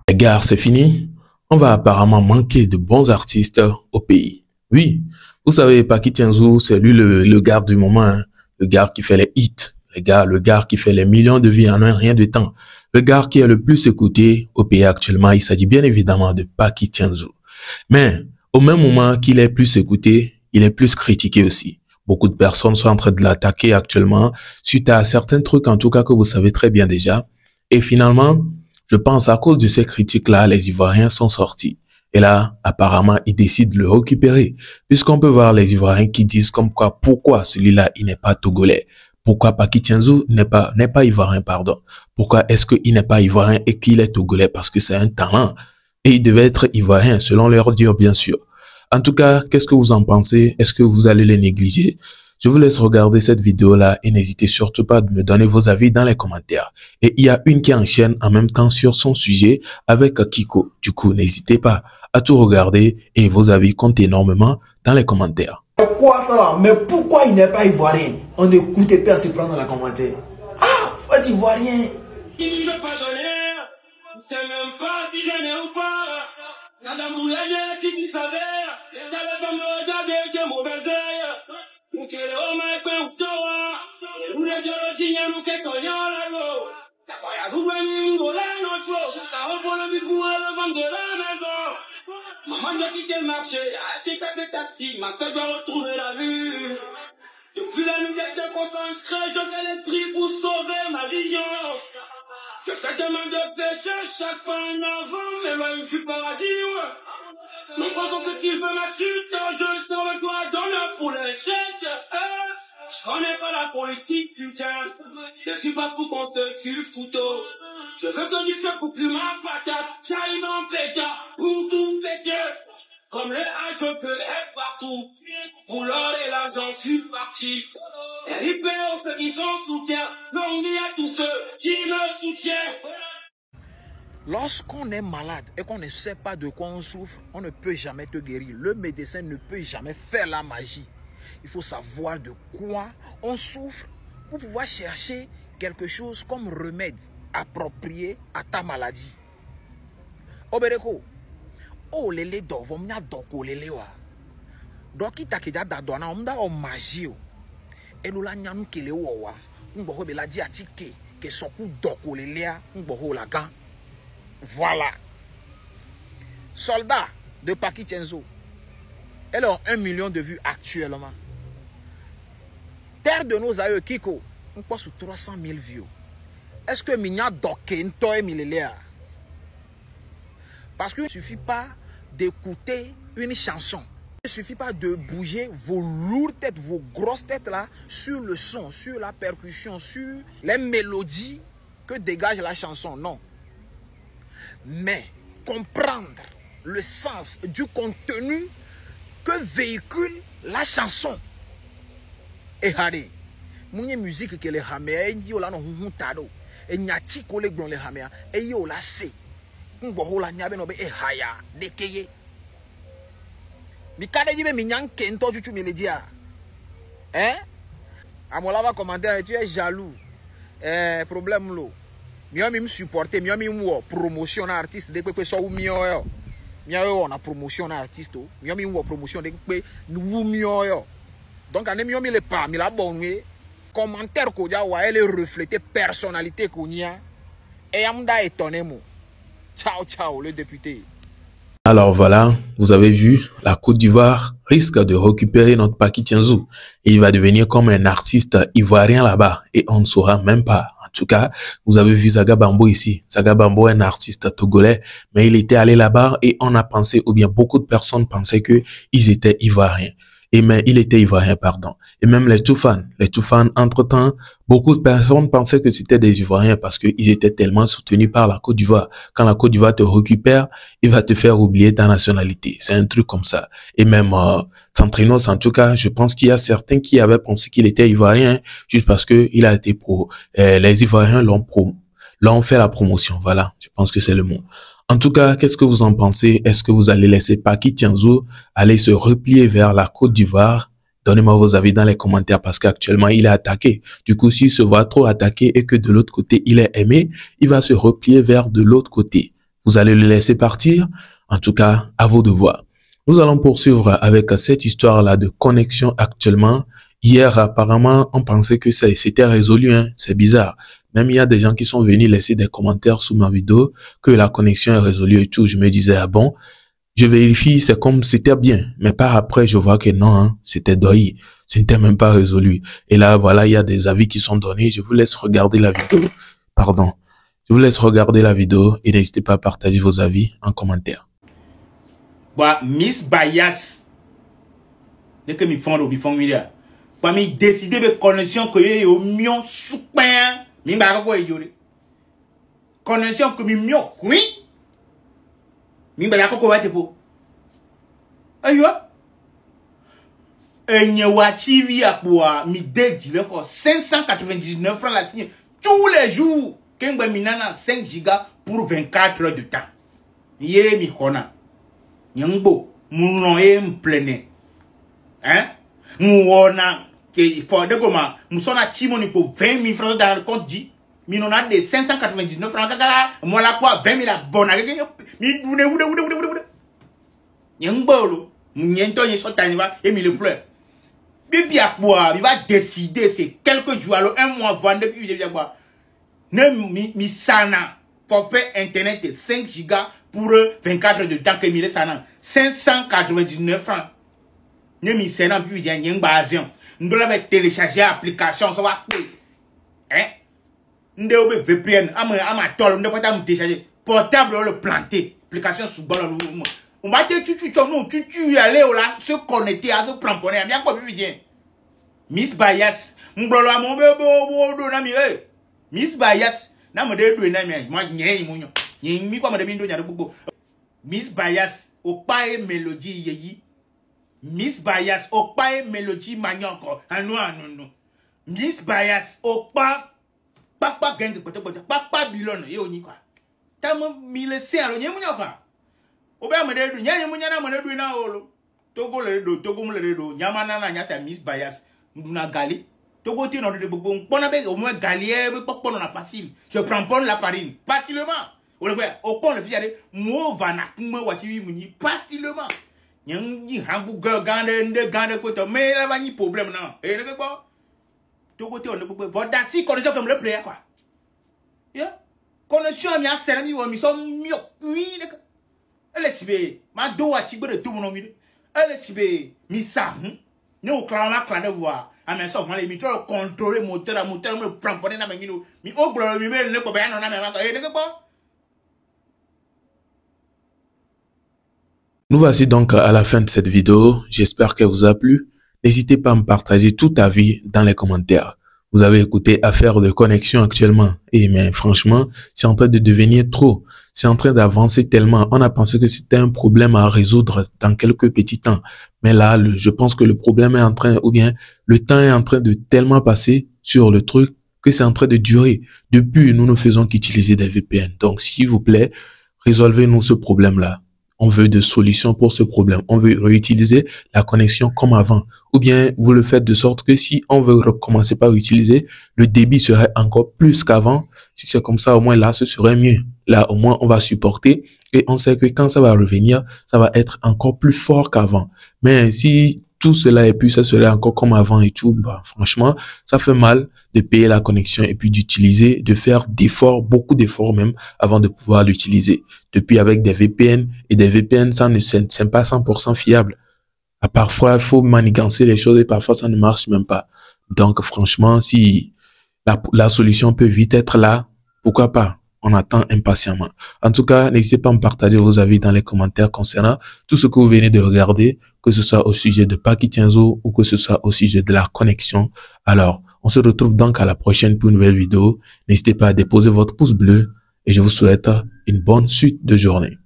Les gars, c'est fini. On va apparemment manquer de bons artistes au pays. Oui, vous savez, Paki Tianzou, c'est lui le gars du moment, hein. Le gars qui fait les hits, le gars qui fait les millions de vues en un rien de temps. Le gars qui est le plus écouté au pays actuellement, il s'agit bien évidemment de Paki Tianzou. Mais au même moment qu'il est plus écouté, il est plus critiqué aussi. Beaucoup de personnes sont en train de l'attaquer actuellement suite à certains trucs, en tout cas que vous savez très bien déjà. Et finalement, je pense à cause de ces critiques-là, les Ivoiriens sont sortis. Et là, apparemment, ils décident de le récupérer. Puisqu'on peut voir les Ivoiriens qui disent comme quoi, pourquoi celui-là, il n'est pas togolais. Pourquoi Paki Tianzou n'est pas ivoirien, pardon. Pourquoi est-ce qu'il n'est pas ivoirien et qu'il est togolais? Parce que c'est un talent. Et il devait être ivoirien, selon leur dire, bien sûr. En tout cas, qu'est-ce que vous en pensez? Est-ce que vous allez les négliger? Je vous laisse regarder cette vidéo-là et n'hésitez surtout pas de me donner vos avis dans les commentaires. Et il y a une qui enchaîne en même temps sur son sujet avec Kiko. Du coup, n'hésitez pas à tout regarder et vos avis comptent énormément dans les commentaires. Quoi ça là? Mais pourquoi il n'est pas ivoirien? On n'écoute pas se prendre dans les commentaires. Ah, faut être ivoirien. Il ne veut pas donner, c'est même pas si je n'ai ou pas. Madame Boulaye, si tu savais, j'avais pas me regarder que mauvais œil. Nous qui le homme est pas ou toi, nous les jaloux nous qui connaissons la go. La croyance vous venez nous voler notre ça va pour le but pour le vendre de la maison. Maman doit quitter le marché, acheter quelques taxis, ma soeur doit retrouver la vue. Depuis la nuit j'étais concentré, je fais les prix pour sauver ma vision. Je fais des mains de péché, chaque fois en avant, mais loin du paradis, ouais. Mon poisson ce qu'il veut ma chute, je sors le doigt dans le poulet chèque. Je connais pas la politique, putain. Je suis pas pour qu'on se tue, couteau. Je veux que du feu pour plus ma patate. J'arrive en pétard, pour tout péter. Comme le H, je veux être partout. Pour l'or et l'argent, je suis parti. Et libère aux ceux qui sont sous terre. Longue vie à tous ceux qui me soutiennent. Lorsqu'on est malade et qu'on ne sait pas de quoi on souffre, on ne peut jamais te guérir. Le médecin ne peut jamais faire la magie. Il faut savoir de quoi on souffre pour pouvoir chercher quelque chose comme remède approprié à ta maladie. Obereko, oh lele do vomnya doko lele wa. Doki takeda da dona omda o magie o. Elula nyanu kele wo wa. Ngbo be la di atike ke soku doko lele a ngbo la gan. Voilà. Soldat de Paki Tianzou. Elle a 1 million de vues actuellement. Terre de nos aïeux Kiko, on passe sur 300 000 vues. Est-ce que Minya Doké Ntoye Miléléa? Parce qu'il ne suffit pas d'écouter une chanson. Il ne suffit pas de bouger vos lourdes têtes, vos grosses têtes là, sur le son, sur la percussion, sur les mélodies que dégage la chanson. Non. Mais comprendre le sens du contenu que véhicule la chanson. Et hadi, mounye musique que les hamea, yo la no huntado, et nyati kole glon les hamea, et yo la se, ngbo la nyabe no be e haya, dekeye. Mi kade jibe mi nyan kento chuchu mi le dia. Hein? Amola va commenter, tu es jaloux. Problème lo. Miyo me supporter, miyo mi wo promotion artiste de pepe so miyo yo. Miyo na promotion artiste o. Miyo mi wo promotion de pepe nu miyo yo. Donc ane miyo mi le pa mi la bonwe. Commentaire ko ja wa elle refléter personnalité ko nia. Et amda étonné mo. Ciao ciao le député. Alors voilà, vous avez vu, la Côte d'Ivoire risque de récupérer notre Paki Tianzou. Il va devenir comme un artiste ivoirien là-bas et on ne saura même pas. En tout cas, vous avez vu Zaga Bambo ici. Zaga Bambo est un artiste togolais, mais il était allé là-bas et on a pensé, ou bien beaucoup de personnes pensaient que ils étaient ivoiriens. Mais il était ivoirien, pardon. Et même les Toufans, entre-temps, beaucoup de personnes pensaient que c'était des Ivoiriens parce qu'ils étaient tellement soutenus par la Côte d'Ivoire. Quand la Côte d'Ivoire te récupère, il va te faire oublier ta nationalité. C'est un truc comme ça. Et même Centrinos, en tout cas, je pense qu'il y a certains qui avaient pensé qu'il était Ivoirien juste parce que il a été les Ivoiriens l'ont fait la promotion. Voilà, je pense que c'est le mot. En tout cas, qu'est-ce que vous en pensez? Est-ce que vous allez laisser Paki Tianzou aller se replier vers la Côte d'Ivoire? Donnez-moi vos avis dans les commentaires parce qu'actuellement, il est attaqué. Du coup, s'il se voit trop attaqué et que de l'autre côté, il est aimé, il va se replier vers de l'autre côté. Vous allez le laisser partir? En tout cas, à vous de voir. Nous allons poursuivre avec cette histoire-là de connexion actuellement. Hier, apparemment, on pensait que c'était résolu, hein. C'est bizarre. Même il y a des gens qui sont venus laisser des commentaires sous ma vidéo que la connexion est résolue et tout. Je me disais, ah bon? Je vérifie, c'est comme c'était bien. Mais par après, je vois que non, hein, c'était doyi. Ce n'était même pas résolu. Et là, voilà, il y a des avis qui sont donnés. Je vous laisse regarder la vidéo. Pardon. Je vous laisse regarder la vidéo et n'hésitez pas à partager vos avis en commentaire. Bah, Miss Bias. Dès que mi fond là. Bah, mi décider de connexion que y au mion super. Mi ba ko yori. Connexion que mi mion oui. Mi ba ko wa te po. Ayo. Enyewa TV à quoi mi dédi le ko 599 francs la signe tous les jours. Kengba minana 5 gigas pour 24 heures de temps. Yé mi kona. Nyangbo, mounon e m'plene. Hein? Mouona, il faut de goma, moussona timoni pour 20 000 francs dans le compte dit. Minona de 599 francs, moi la quoi, 20 000 abonnés. Mi boune. Nyangbo, mounyento n'y sotaniva, et mi le pleure. Bibi à quoi, il va décider, c'est quelques jours, alors un mois, vendre, puis il va boire. Ne mi sana, forfait internet de 5 gigas. Pour 24 heures de temps que mi sana 599 francs. Ne mi sena puis il y a une base. Nous devons télécharger l'application, ça va payer. Hein? Nous devons VPN, ama tol, nous devons télécharger portable le planter, application sous ballon. On va te tu aller là, se connecter à se prendre bien quoi puis bien. Miss Bias, m'blolo mon bébé na mi Miss Bias, na me de na mi, moi nyé munyo. Mi kwa madame ndo nyare bugo. Miss Bias opae mélodie yeyi. Miss Bias opae mélodie manyoko. Non. Miss Bias opa papa gang papa bilon ye oni kwa. Tamo mi le se alo nyemu nyoka. Oba mede du nyemu nyana mede du na olo. Togo le do togo mu le do nyamana na nyasa Miss Bias nduna gali. Togo ti no de bugo mpona be au moins galier be papa na facile. Je prends la farine facilement. Au point le fier, moi vana kuma wati muni facilement. Ni hamburger gande koto mais là va ni problème non. Et ne pas. Tout côté on ne peut pas. Dasi connexion comme le player quoi. Ya. Connexion mi a sermi wa mi so mio. Oui. Elle sibe. Ma do wati go de tout mon mi. Elle sibe mi sa. Ne au clama clan de voir. A mais ça on les mi trop contrôler moteur me prend pour na mi mi au gloire mi ne ko ba na na ma. Et ne pas. Nous voici donc à la fin de cette vidéo. J'espère qu'elle vous a plu. N'hésitez pas à me partager tout avis dans les commentaires. Vous avez écouté Affaire de connexion actuellement. Et mais franchement, c'est en train de devenir trop. C'est en train d'avancer tellement. On a pensé que c'était un problème à résoudre dans quelques petits temps. Mais là, je pense que le problème est en train, ou bien le temps est en train de tellement passer sur le truc que c'est en train de durer. Depuis, nous ne faisons qu'utiliser des VPN. Donc, s'il vous plaît, résolvez-nous ce problème-là. On veut des solutions pour ce problème. On veut réutiliser la connexion comme avant. Ou bien, vous le faites de sorte que si on veut recommencer par utiliser, le débit serait encore plus qu'avant. Si c'est comme ça, au moins là, ce serait mieux. Là, au moins, on va supporter et on sait que quand ça va revenir, ça va être encore plus fort qu'avant. Mais si tout cela et puis ça serait encore comme avant et tout, bah, franchement, ça fait mal de payer la connexion et puis d'utiliser, de faire d'efforts, beaucoup d'efforts même avant de pouvoir l'utiliser. Depuis avec des VPN et des VPN, ça ne c'est pas 100% fiable. Parfois, il faut manigancer les choses et parfois ça ne marche même pas. Donc, franchement, si la solution peut vite être là, pourquoi pas? On attend impatiemment. En tout cas, n'hésitez pas à me partager vos avis dans les commentaires concernant tout ce que vous venez de regarder, que ce soit au sujet de Paki Tienzo ou que ce soit au sujet de la connexion. Alors, on se retrouve donc à la prochaine pour une nouvelle vidéo. N'hésitez pas à déposer votre pouce bleu et je vous souhaite une bonne suite de journée.